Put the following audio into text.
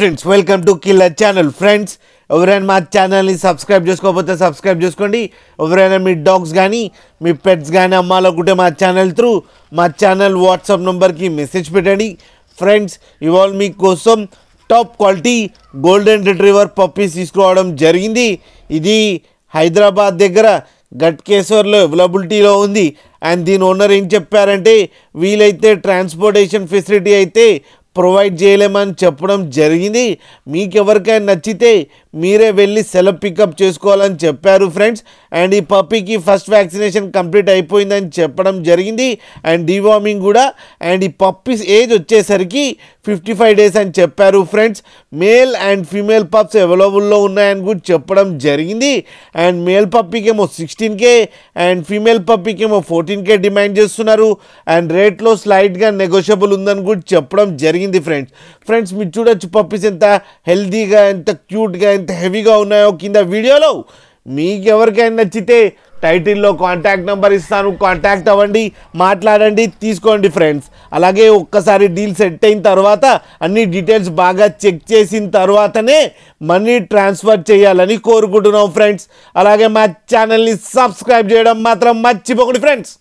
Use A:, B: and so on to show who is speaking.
A: Friends welcome to killer channel. Friends ఎవరైనా మా ఛానల్ని సబ్స్క్రైబ్ చేసుకోకపోతే సబ్స్క్రైబ్ చేసుకోండి. ఎవరైనా మీ డాగ్స్ కానీ మీ పెట్స్ కానీ అమ్మాలనుకుంటే మా ఛానల్ త్రూ మా ఛానల్ వాట్సాప్ నెంబర్కి మెసేజ్ పెట్టండి. ఫ్రెండ్స్ ఇవాళ మీకోసం top quality golden retriever puppies తీసుకురావడం జరిగింది. ఇది హైదరాబాద్ దగ్గర గట్కేశ్వర్లో అవైలబిలిటీలో ఉంది. అండ్ దీని ఓనర్ ఏం చెప్పారంటే వీలైతే ట్రాన్స్పోర్టేషన్ ఫెసిలిటీ అయితే ప్రొవైడ్ చేయలేమని చెప్పడం జరిగింది. మీకు ఎవరికైనా నచ్చితే మీరే వెళ్ళి సెల్ఫ్ పికప్ చేసుకోవాలని చెప్పారు ఫ్రెండ్స్. అండ్ ఈ పప్పీకి ఫస్ట్ వ్యాక్సినేషన్ కంప్లీట్ అయిపోయిందని చెప్పడం జరిగింది. అండ్ డివార్మింగ్ కూడా. అండ్ ఈ పప్పీస్ ఏజ్ వచ్చేసరికి 55 days అని చెప్పారు friends. Male and female pups అవైలబుల్లో ఉన్నాయని కూడా చెప్పడం జరిగింది. అండ్ మేల్ పప్పీకి ఏమో 16K అండ్ ఫీమేల్ పప్పీకి ఏమో 14K డిమాండ్ చేస్తున్నారు. అండ్ రేట్లో స్లైట్గా నెగోషియబుల్ ఉందని కూడా చెప్పడం జరిగింది ఫ్రెండ్స్ మీరు చూడొచ్చు పప్పీస్ ఎంత హెల్తీగా ఎంత క్యూట్గా ఎంత హెవీగా ఉన్నాయో కింద వీడియోలో. మీకు ఎవరికైనా నచ్చితే టైటిల్లో కాంటాక్ట్ నెంబర్ ఇస్తాను, కాంటాక్ట్ అవ్వండి, మాట్లాడండి, తీసుకోండి ఫ్రెండ్స్. అలాగే ఒక్కసారి డీల్ సెట్ అయిన తర్వాత అన్ని డీటెయిల్స్ బాగా చెక్ చేసిన తర్వాతనే మనీ ట్రాన్స్ఫర్ చేయాలని కోరుకుంటున్నాం ఫ్రెండ్స్. అలాగే మా ఛానల్ని సబ్స్క్రైబ్ చేయడం మాత్రం మర్చిపోకండి ఫ్రెండ్స్.